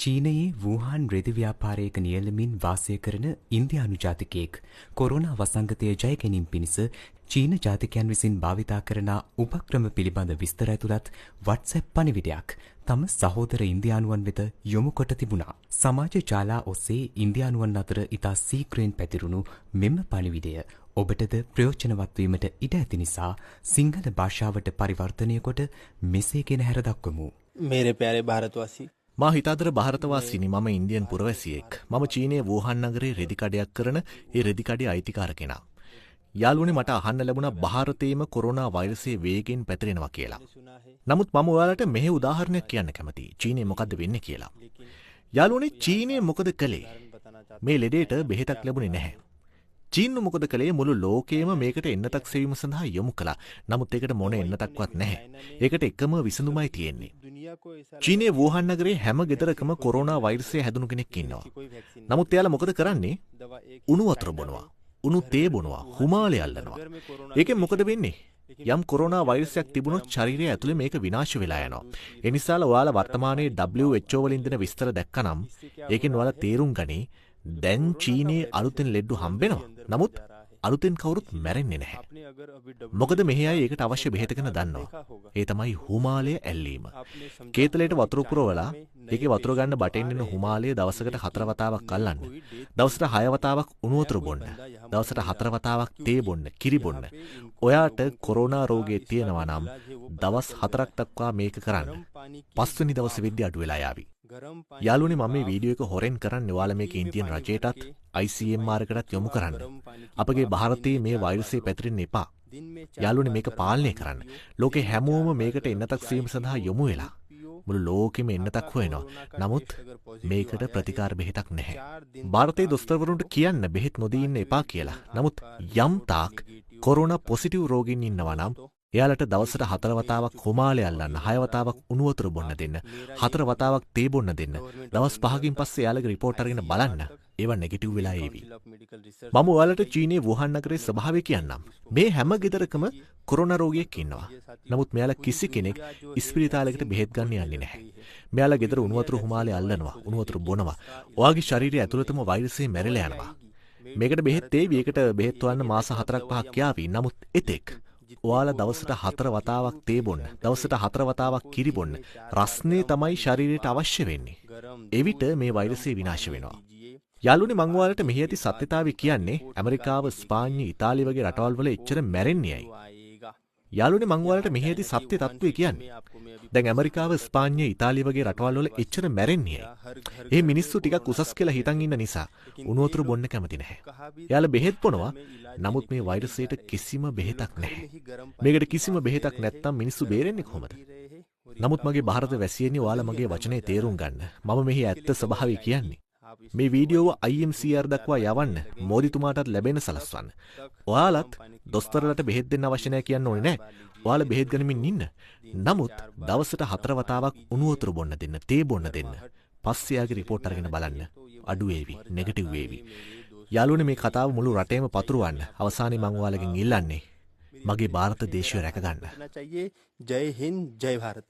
චීනයේ වූහාන් රෙදි ව්‍යාපාරයක නියැලමින් වාසය කරන ඉන්දියානු ජාතිකයෙක් කොරෝනා වසංගතය ජය ගැනීම පිණිස චීන ජාතිකයන් විසින් භාවිතා කරන උපක්‍රම පිළිබඳ විස්තර ඇතුළත් WhatsApp පණිවිඩයක් තම සහෝදර ඉන්දියානුවන් වෙත යොමු කොට තිබුණා. සමාජ ජාලා ඔස්සේ ඉන්දියානුවන් අතර ඉතා සීක්‍රයෙන් පැතිරුණු මෙම පණිවිඩය ඔබටද ප්‍රයෝජනවත් වීමට ඉඩ ඇති නිසා සිංහල භාෂාවට පරිවර්තනය කොට මෙසේ ගෙන හැර දක්වමු. मेरे प्यारे भारतवासी මා හිතාදර ಭಾರತවාසීනි මම ඉන්දියන් පුරවැසියෙක්. මම චීනයේ වූහාන් නගරයේ රෙදි කඩයක් කරන ඒ රෙදි කඩේ අයිතිකාර කෙනා. යාළුවනේ මට අහන්න ලැබුණා ಭಾರತයේම කොරෝනා වෛරසය වේගෙන් පැතිරෙනවා කියලා. නමුත් මම ඔයාලට මෙහි උදාහරණයක් කියන්න කැමතියි. චීනයේ මොකද්ද වෙන්නේ කියලා. යාළුවනේ චීනයේ මොකද කළේ? මේ ලෙඩේට බෙහෙතක් ලැබුණේ නැහැ. චීනු මොකද කළේ? මුළු ලෝකයේම මේකට එන්නතක් සෙවීම සඳහා යොමු කළා. නමුත් ඒකට මොන එන්නතක්වත් නැහැ. ඒකට එකම විසඳුමයි තියෙන්නේ. චීනයේ වූහාන් නගරයේ හැම ගෙදරකම කොරෝනා වෛරසය හැදුණු කෙනෙක් ඉන්නවා. නමුත් එයාලා මොකද කරන්නේ? උණු වතුර බොනවා. උණු තේ බොනවා. හුමාලේ අල්ලනවා. ඒකෙන් මොකද වෙන්නේ? යම් කොරෝනා වෛරසයක් තිබුණොත් ශරීරය ඇතුලේ මේක විනාශ වෙලා යනවා. ඒ නිසාලා ඔයාලා වර්තමානයේ WHO වලින් දෙන විස්තර දැක්කනම් ඒකෙන් ඔයාලා තේරුම් ගනි දැන් චීනයේ අලුතෙන් ලෙඩ්ඩු හම්බෙනවා. නමුත් අලුතෙන් කවුරුත් මැරෙන්නේ නැහැ. මොකද මෙහි අය ඒකට අවශ්‍ය බෙහෙත ගැන දන්නවා. ඒ තමයි හුමාලය ඇල්ලීම. කේතලයට වතුර පුරවලා ඒකේ වතුර ගන්න බටෙන් එන හුමාලය දවසකට 4 වතාවක් අල්ලන්න. දවසට 6 වතාවක් උණු වතුර බොන්න. දවසට 4 වතාවක් තේ බොන්න, කිරි බොන්න. ඔයාට කොරෝනා රෝගය තියෙනවා නම් දවස් 4ක් දක්වා මේක කරන්න. 5 වෙනි දවසේ වෙද්දී අඩු වෙලා යාවි. යාළුවනේ මම මේ වීඩියෝ එක හොරෙන් කරන්නේ ඔයාලා මේක ඉන්දියන් රජයටත් ICMR එකටත් යොමු කරන්න. අපගේ ಭಾರತයේ මේ වෛරසය පැතිරෙන්න එපා. යාළුවනේ මේක පාලනය කරන්න. ලෝකේ හැමෝම මේකට එන්නතක් සීම සඳහා යොමු වෙලා. මුළු ලෝකෙම එන්නතක් හොයනවා. නමුත් මේකට ප්‍රතිකාර බෙහෙතක් නැහැ. ಭಾರතයේ දොස්තරවරුන්ට කියන්න බෙහෙත් නොදී ඉන්න එපා කියලා. නමුත් යම් තාක් කොරෝනා පොසිටිව් රෝගීන් ඉන්නවා නම් එයාලට දවසට 4 වතාවක් හුමාලේ අල්ලන්න, 6 වතාවක් උණු වතුර බොන්න දෙන්න, 4 වතාවක් තේ බොන්න දෙන්න. දවස් 5කින් පස්සේ එයාලගේ රිපෝට් අරගෙන බලන්න. ඒවා නෙගටිව් වෙලා ඒවි. මම ඔයාලට චීනයේ වුහාන් නගරයේ ස්වභාවය කියන්නම්. මේ හැම ගෙදරකම කොරෝනා රෝගියෙක් ඉන්නවා. නමුත් මෙයාලා කිසි කෙනෙක් ඉස්පිරිතාලයකට බෙහෙත් ගන්න යන්නේ නැහැ. මෙයාලා ගෙදර උණු වතුර හුමාලේ අල්ලනවා, උණු වතුර බොනවා. ඔයාගේ ශරීරය ඇතුළතම වෛරසය මැරිලා යනවා. මේකට බෙහෙත් ඒවි. ඒකට බෙහෙත් හොයන්න මාස 4ක් 5ක් යාවි. නමුත් එතෙක් ඔයාලා දවසට 4 වතාවක් තේ බොන්න, දවසට 4 වතාවක් කිරි බොන්න. රස්නේ තමයි ශරීරයට අවශ්‍ය වෙන්නේ. එවිට මේ වෛරසය විනාශ වෙනවා. යාළුවනේ මම ඔයාලට මෙහි ඇති සත්‍යතාවය කියන්නේ ඇමරිකාව, ස්පාඤ්ඤ, ඉතාලිය වගේ රටවල් වල එච්චර මැරෙන්නේ ඇයි? යාළුවනේ මම ඔයාලට මෙහි ඇති සත්‍ය තත්ත්වය කියන්නේ. දැන් ඇමරිකාව, ස්පාඤ්ඤ, ඉතාලිය වගේ රටවල් වල එච්චර මැරෙන්නේ ඇයි? මේ මිනිස්සු ටිකක් උසස් කියලා හිතන් ඉන්න නිසා උණු වතුර බොන්න කැමති නැහැ. එයාලා බෙහෙත් බොනවා. නමුත් මේ වෛරසයට කිසිම බෙහෙතක් නැහැ. මේකට කිසිම බෙහෙතක් නැත්තම් මිනිස්සු බේරෙන්නේ කොහොමද? නමුත් මගේ ಭಾರತ වැසියනි ඔයාලා මගේ වචනේ තේරුම් ගන්න. මම මෙහි ඇත්ත ස්වභාවය කියන්නේ. මේ වීඩියෝව IMCR දක්වා යවන්න, මෝදිතුමාටත් ලැබෙන්න සලස්වන්න. ඔයාලත් දොස්තරලට බෙහෙත් දෙන්න අවශ්‍ය නැහැ කියන්න ඕනේ නැහැ. ඔයාලා බෙහෙත් ගනිමින් ඉන්න. නමුත් දවසට 4 වතාවක් උණු වතුර බොන්න දෙන්න, තේ බොන්න දෙන්න. පස්සේ යාගේ රිපෝට් අරගෙන බලන්න. අඩු වේවි, නෙගටිව් වේවි. යාළුවනේ මේ කතාව මුළු රටේම පතුරවන්න. අවසානයේ මම ඔයාලගෙන් ඉල්ලන්නේ මගේ ಭಾರತ දේශය රැකගන්න. जय हिंद, जय भारत.